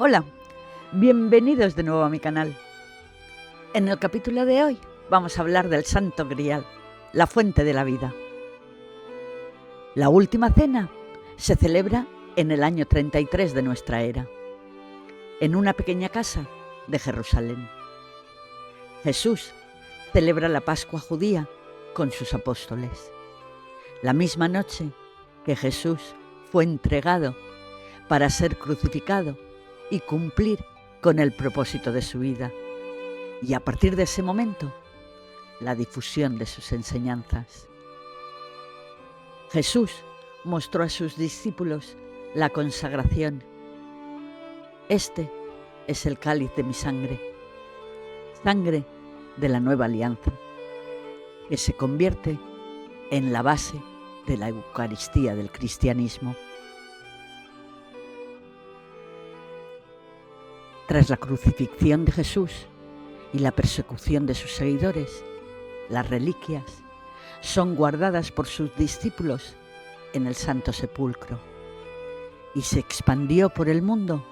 Hola, bienvenidos de nuevo a mi canal. En el capítulo de hoy vamos a hablar del Santo Grial, la fuente de la vida. La última cena se celebra en el año 33 de nuestra era, en una pequeña casa de Jerusalén. Jesús celebra la Pascua judía con sus apóstoles, la misma noche que Jesús fue entregado para ser crucificado y cumplir con el propósito de su vida, y a partir de ese momento, la difusión de sus enseñanzas. Jesús mostró a sus discípulos la consagración. Este es el cáliz de mi sangre, sangre de la nueva alianza, que se convierte en la base de la Eucaristía del cristianismo. Tras la crucifixión de Jesús y la persecución de sus seguidores, las reliquias son guardadas por sus discípulos en el Santo Sepulcro, y se expandió por el mundo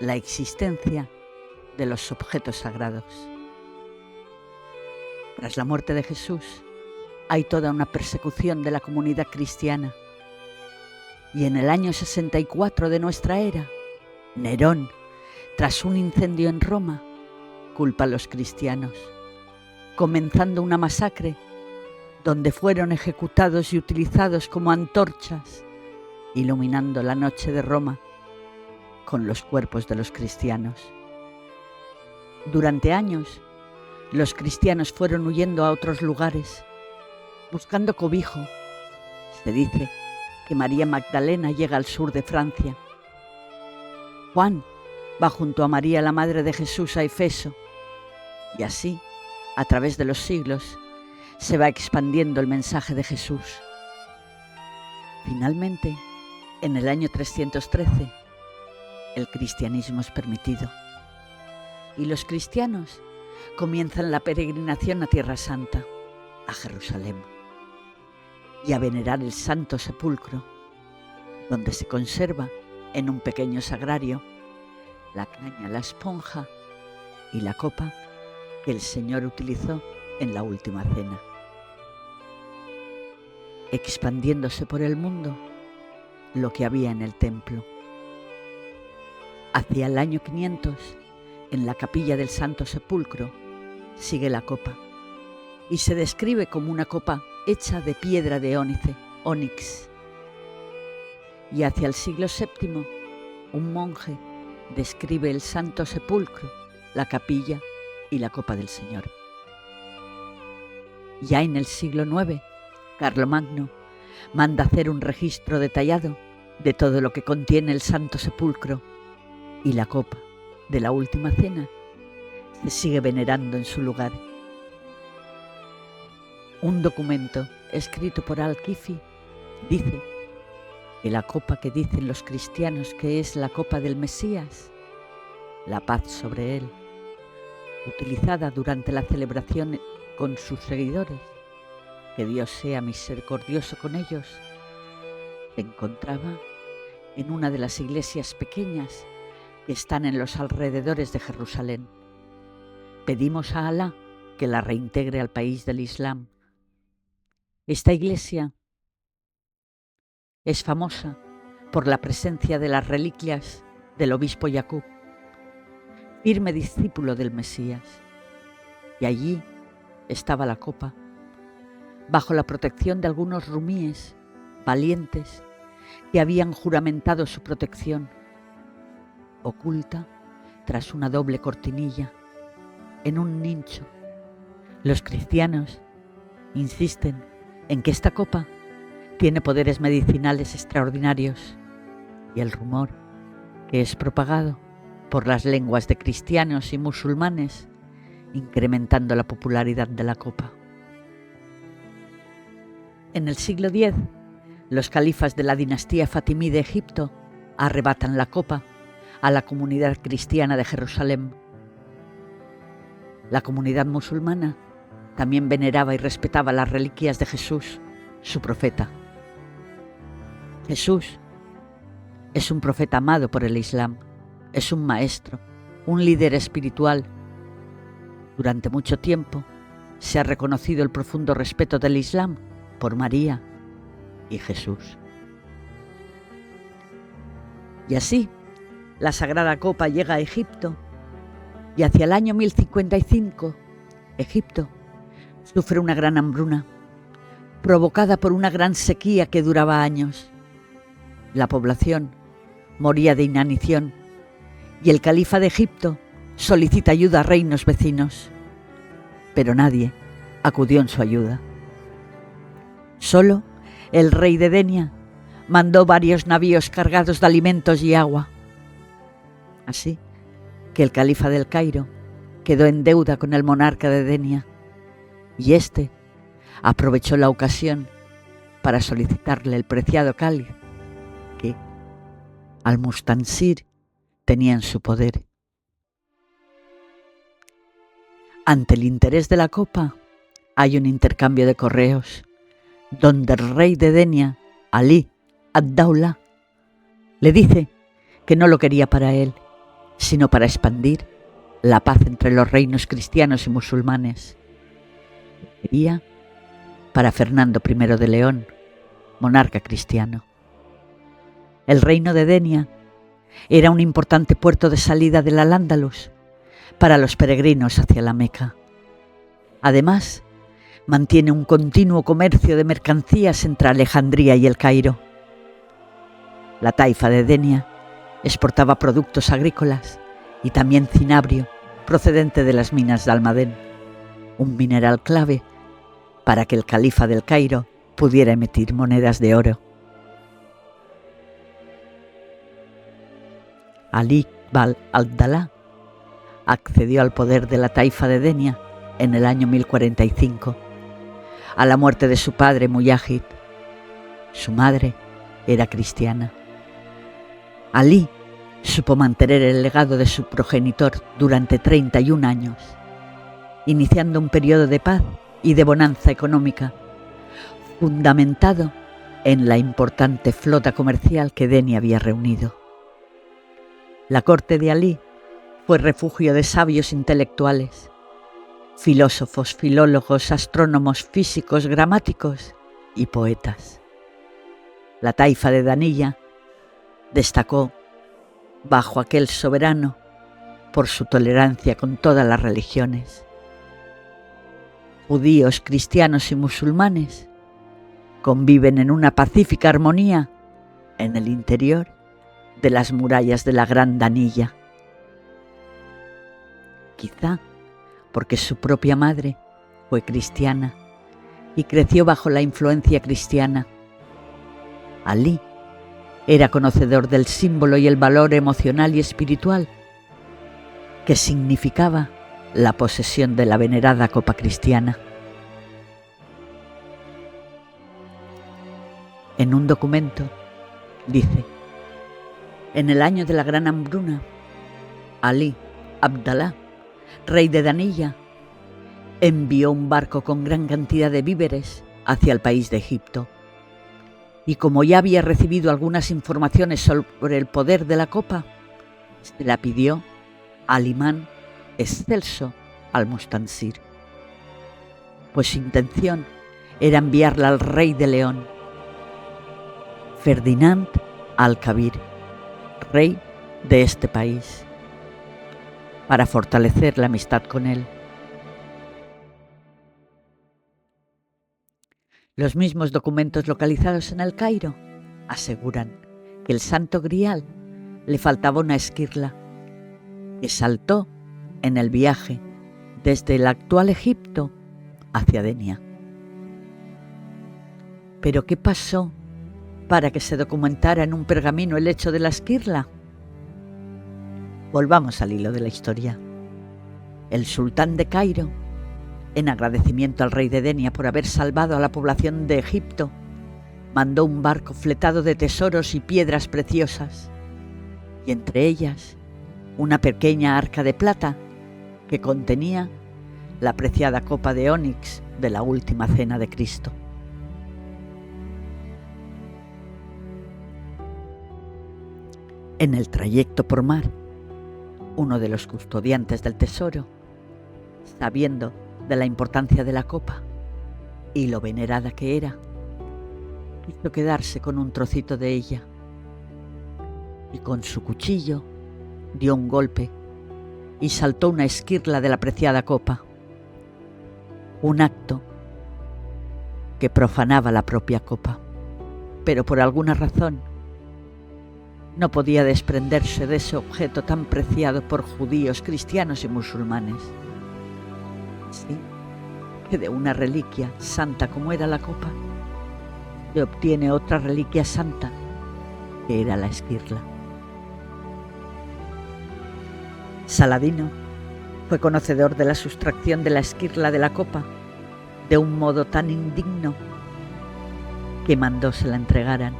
la existencia de los objetos sagrados. Tras la muerte de Jesús, hay toda una persecución de la comunidad cristiana, y en el año 64 de nuestra era, Nerón, tras un incendio en Roma, culpa a los cristianos, comenzando una masacre donde fueron ejecutados y utilizados como antorchas, iluminando la noche de Roma con los cuerpos de los cristianos. Durante años, los cristianos fueron huyendo a otros lugares, buscando cobijo. Se dice que María Magdalena llega al sur de Francia. Juan va junto a María, la madre de Jesús, a Efeso, y así, a través de los siglos, se va expandiendo el mensaje de Jesús. Finalmente, en el año 313, el cristianismo es permitido, y los cristianos comienzan la peregrinación a Tierra Santa, a Jerusalén, y a venerar el Santo Sepulcro, donde se conserva en un pequeño sagrario la caña, la esponja y la copa que el Señor utilizó en la última cena. Expandiéndose por el mundo lo que había en el templo. Hacia el año 500, en la capilla del Santo Sepulcro, sigue la copa, y se describe como una copa hecha de piedra de ónix. Y hacia el siglo VII, un monje describe el Santo Sepulcro, la capilla y la copa del Señor. Ya en el siglo IX, Carlomagno manda hacer un registro detallado de todo lo que contiene el Santo Sepulcro, y la copa de la última cena se sigue venerando en su lugar. Un documento escrito por Al-Kifi dice que la copa que dicen los cristianos que es la copa del Mesías, la paz sobre él, utilizada durante la celebración con sus seguidores, que Dios sea misericordioso con ellos, se encontraba en una de las iglesias pequeñas que están en los alrededores de Jerusalén. Pedimos a Alá que la reintegre al país del Islam. Esta iglesia es famosa por la presencia de las reliquias del obispo Yacub, firme discípulo del Mesías, y allí estaba la copa, bajo la protección de algunos rumíes valientes que habían juramentado su protección, oculta tras una doble cortinilla, en un nicho. Los cristianos insisten en que esta copa tiene poderes medicinales extraordinarios, y el rumor que es propagado por las lenguas de cristianos y musulmanes, incrementando la popularidad de la copa. En el siglo X, los califas de la dinastía fatimí de Egipto arrebatan la copa a la comunidad cristiana de Jerusalén. La comunidad musulmana también veneraba y respetaba las reliquias de Jesús, su profeta. Jesús es un profeta amado por el Islam, es un maestro, un líder espiritual. Durante mucho tiempo se ha reconocido el profundo respeto del Islam por María y Jesús. Y así, la Sagrada Copa llega a Egipto y hacia el año 1055, Egipto sufre una gran hambruna, provocada por una gran sequía que duraba años. La población moría de inanición y el califa de Egipto solicita ayuda a reinos vecinos, pero nadie acudió en su ayuda. Solo el rey de Denia mandó varios navíos cargados de alimentos y agua. Así que el califa del Cairo quedó en deuda con el monarca de Denia y éste aprovechó la ocasión para solicitarle el preciado cáliz que Al-Mustansir tenía en su poder. Ante el interés de la copa, hay un intercambio de correos, donde el rey de Denia, Ali ad-Daula, le dice que no lo quería para él, sino para expandir la paz entre los reinos cristianos y musulmanes. Quería para Fernando I de León, monarca cristiano. El reino de Denia era un importante puerto de salida del Al-Ándalus para los peregrinos hacia la Meca. Además, mantiene un continuo comercio de mercancías entre Alejandría y el Cairo. La taifa de Denia exportaba productos agrícolas y también cinabrio procedente de las minas de Almadén, un mineral clave para que el califa del Cairo pudiera emitir monedas de oro. Ali al-Abdalá accedió al poder de la taifa de Denia en el año 1045, a la muerte de su padre Muyahid. Su madre era cristiana. Ali supo mantener el legado de su progenitor durante 31 años, iniciando un periodo de paz y de bonanza económica, fundamentado en la importante flota comercial que Denia había reunido. La corte de Ali fue refugio de sabios intelectuales, filósofos, filólogos, astrónomos, físicos, gramáticos y poetas. La taifa de Danilla destacó bajo aquel soberano por su tolerancia con todas las religiones. Judíos, cristianos y musulmanes conviven en una pacífica armonía en el interior de las murallas de la Gran Danilla. Quizá porque su propia madre fue cristiana y creció bajo la influencia cristiana. Ali era conocedor del símbolo y el valor emocional y espiritual que significaba la posesión de la venerada copa cristiana. En un documento dice: en el año de la gran hambruna, Ali Abdalá, rey de Danilla, envió un barco con gran cantidad de víveres hacia el país de Egipto. Y como ya había recibido algunas informaciones sobre el poder de la copa, se la pidió al imán excelso Al-Mustansir, pues su intención era enviarla al rey de León, Ferdinand Al-Kabir, rey de este país, para fortalecer la amistad con él. Los mismos documentos localizados en el Cairo aseguran que el Santo Grial le faltaba una esquirla que saltó en el viaje desde el actual Egipto hacia Denia. ¿Pero qué pasó para que se documentara en un pergamino el hecho de la esquirla? Volvamos al hilo de la historia. El sultán de Cairo, en agradecimiento al rey de Denia por haber salvado a la población de Egipto, mandó un barco fletado de tesoros y piedras preciosas, y entre ellas una pequeña arca de plata que contenía la preciada copa de ónix de la última cena de Cristo. En el trayecto por mar, uno de los custodiantes del tesoro, sabiendo de la importancia de la copa y lo venerada que era, quiso quedarse con un trocito de ella y con su cuchillo dio un golpe y saltó una esquirla de la preciada copa, un acto que profanaba la propia copa, pero por alguna razón no podía desprenderse de ese objeto tan preciado por judíos, cristianos y musulmanes. Así que de una reliquia santa como era la copa, se obtiene otra reliquia santa, que era la esquirla. Saladino fue conocedor de la sustracción de la esquirla de la copa de un modo tan indigno que mandó se la entregaran.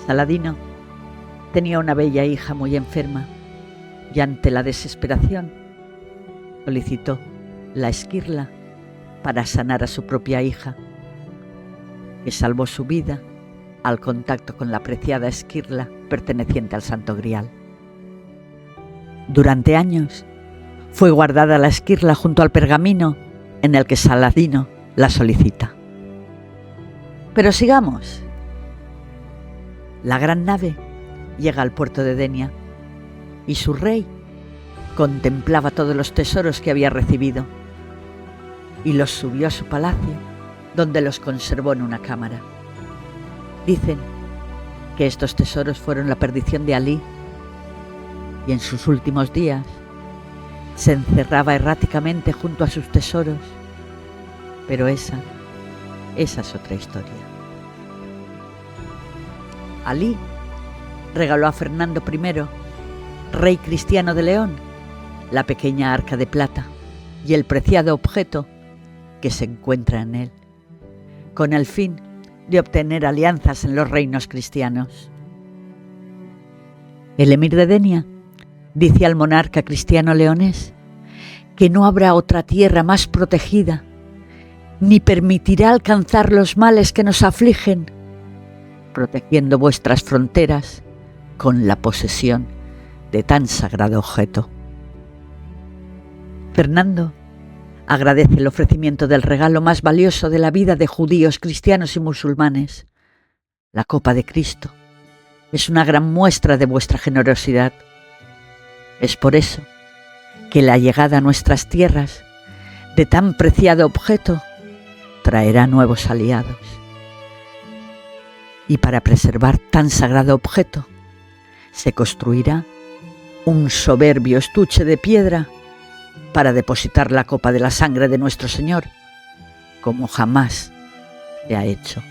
Saladino tenía una bella hija muy enferma y ante la desesperación solicitó la esquirla para sanar a su propia hija, que salvó su vida al contacto con la preciada esquirla perteneciente al Santo Grial. Durante años fue guardada la esquirla junto al pergamino en el que Saladino la solicita. Pero sigamos. La gran nave llega al puerto de Denia y su rey contemplaba todos los tesoros que había recibido y los subió a su palacio, donde los conservó en una cámara. Dicen que estos tesoros fueron la perdición de Alí y en sus últimos días se encerraba erráticamente junto a sus tesoros, pero esa es otra historia. Alí regaló a Fernando I, rey cristiano de León, la pequeña arca de plata y el preciado objeto que se encuentra en él, con el fin de obtener alianzas en los reinos cristianos. El emir de Denia dice al monarca cristiano leonés que no habrá otra tierra más protegida, ni permitirá alcanzar los males que nos afligen, protegiendo vuestras fronteras con la posesión de tan sagrado objeto. Fernando agradece el ofrecimiento del regalo más valioso de la vida de judíos, cristianos y musulmanes. La copa de Cristo es una gran muestra de vuestra generosidad. Es por eso que la llegada a nuestras tierras de tan preciado objeto traerá nuevos aliados. Y para preservar tan sagrado objeto se construirá un soberbio estuche de piedra para depositar la copa de la sangre de nuestro Señor, como jamás se ha hecho.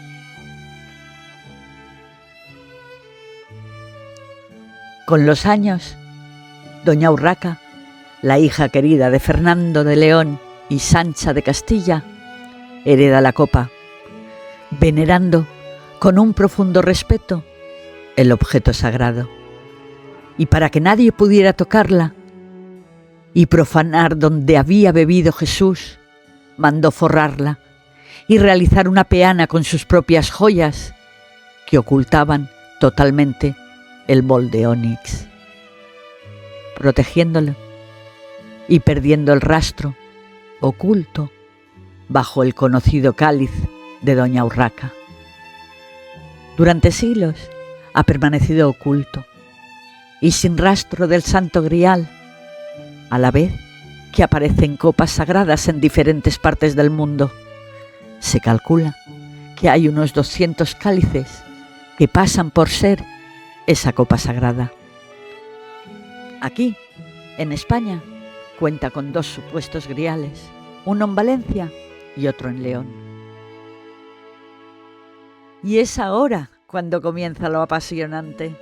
Con los años, doña Urraca, la hija querida de Fernando de León y Sancha de Castilla, hereda la copa, venerando con un profundo respeto el objeto sagrado. Y para que nadie pudiera tocarla y profanar donde había bebido Jesús, mandó forrarla y realizar una peana con sus propias joyas que ocultaban totalmente el bol de ónix, protegiéndolo y perdiendo el rastro oculto bajo el conocido cáliz de doña Urraca. Durante siglos ha permanecido oculto y sin rastro del Santo Grial, a la vez que aparecen copas sagradas en diferentes partes del mundo. Se calcula que hay unos 200 cálices que pasan por ser esa copa sagrada. Aquí, en España, cuenta con 2 supuestos griales, uno en Valencia y otro en León. Y es ahora cuando comienza lo apasionante.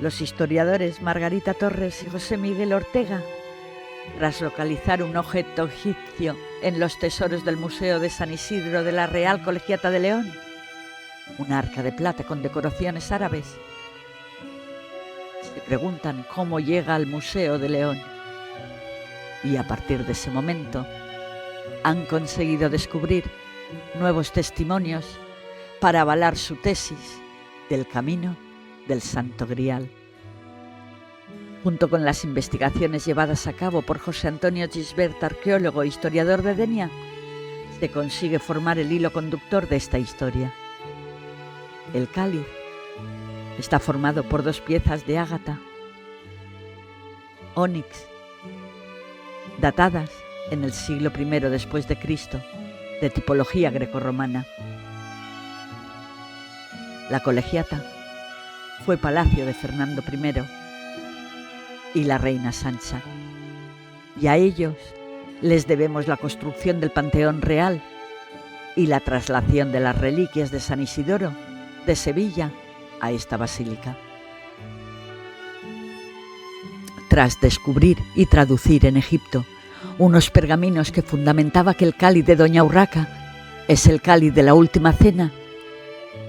Los historiadores Margarita Torres y José Miguel Ortega, tras localizar un objeto egipcio en los tesoros del Museo de San Isidro de la Real Colegiata de León, un arca de plata con decoraciones árabes, se preguntan cómo llega al Museo de León. Y a partir de ese momento han conseguido descubrir nuevos testimonios para avalar su tesis del camino del Santo Grial. Junto con las investigaciones llevadas a cabo por José Antonio Gisbert, arqueólogo e historiador de Denia, se consigue formar el hilo conductor de esta historia. El cáliz está formado por 2 piezas de ágata, ónix, datadas en el siglo I después de Cristo, de tipología grecorromana. La Colegiata fue palacio de Fernando I y la reina Sancha, y a ellos les debemos la construcción del Panteón Real y la traslación de las reliquias de San Isidoro de Sevilla a esta basílica. Tras descubrir y traducir en Egipto unos pergaminos que fundamentaba que el cáliz de Doña Urraca es el cáliz de la Última Cena,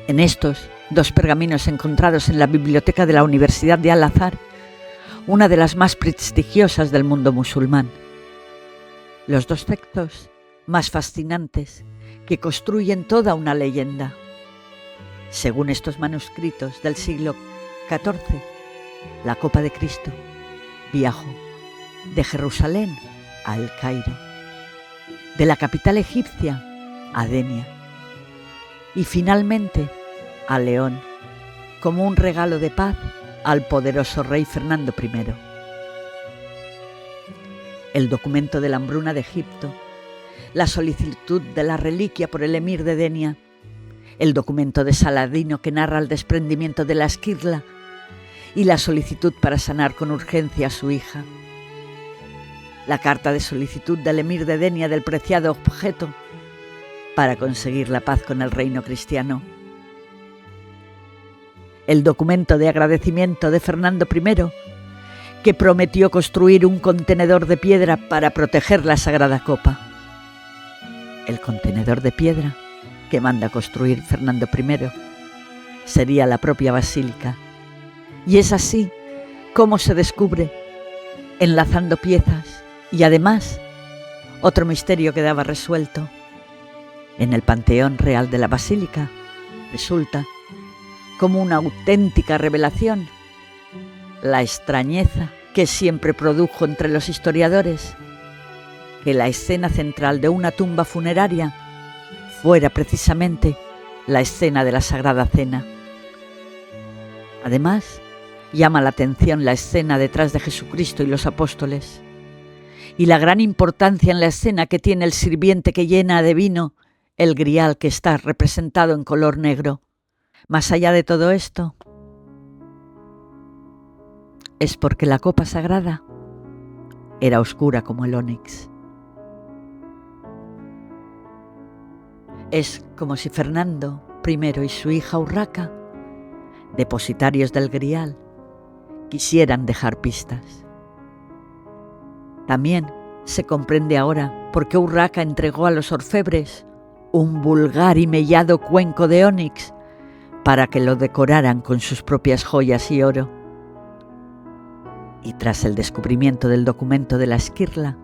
en estos 2 pergaminos encontrados en la biblioteca de la Universidad de Al-Azhar, una de las más prestigiosas del mundo musulmán, los 2 textos más fascinantes que construyen toda una leyenda. Según estos manuscritos del siglo XIV, la copa de Cristo viajó de Jerusalén a El Cairo, de la capital egipcia a Denia y finalmente a León, como un regalo de paz al poderoso rey Fernando I. El documento de la hambruna de Egipto, la solicitud de la reliquia por el emir de Denia, el documento de Saladino que narra el desprendimiento de la esquirla y la solicitud para sanar con urgencia a su hija, la carta de solicitud del emir de Denia del preciado objeto para conseguir la paz con el reino cristiano, el documento de agradecimiento de Fernando I, que prometió construir un contenedor de piedra para proteger la sagrada copa. El contenedor de piedra que manda construir Fernando I sería la propia basílica. Y es así como se descubre, enlazando piezas, y además otro misterio quedaba resuelto. En el Panteón Real de la Basílica resulta como una auténtica revelación la extrañeza que siempre produjo entre los historiadores que la escena central de una tumba funeraria fuera precisamente la escena de la Sagrada Cena. Además, llama la atención la escena detrás de Jesucristo y los apóstoles, y la gran importancia en la escena que tiene el sirviente que llena de vino el grial que está representado en color negro. Más allá de todo esto, es porque la copa sagrada era oscura como el ónix. Es como si Fernando I y su hija Urraca, depositarios del grial, quisieran dejar pistas. También se comprende ahora por qué Urraca entregó a los orfebres un vulgar y mellado cuenco de ónix para que lo decoraran con sus propias joyas y oro. Y tras el descubrimiento del documento de la esquirla,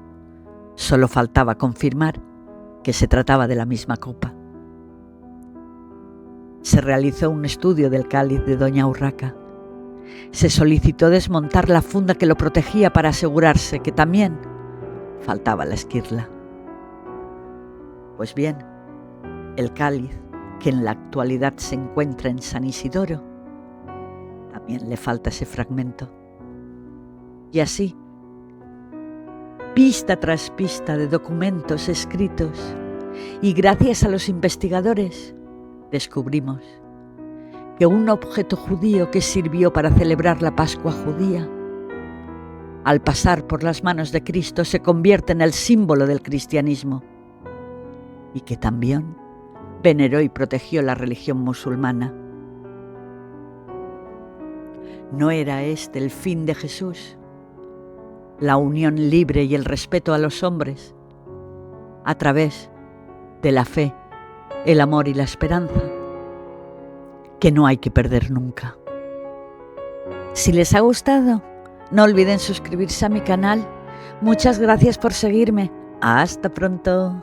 solo faltaba confirmar que se trataba de la misma copa. Se realizó un estudio del cáliz de Doña Urraca. Se solicitó desmontar la funda que lo protegía para asegurarse que también faltaba la esquirla. Pues bien, el cáliz, que en la actualidad se encuentra en San Isidoro, también le falta ese fragmento. Y así, pista tras pista de documentos escritos, y gracias a los investigadores, descubrimos que un objeto judío que sirvió para celebrar la Pascua judía, al pasar por las manos de Cristo se convierte en el símbolo del cristianismo, y que también veneró y protegió la religión musulmana. ¿No era este el fin de Jesús? La unión libre y el respeto a los hombres, a través de la fe, el amor y la esperanza, que no hay que perder nunca. Si les ha gustado, no olviden suscribirse a mi canal. Muchas gracias por seguirme. Hasta pronto.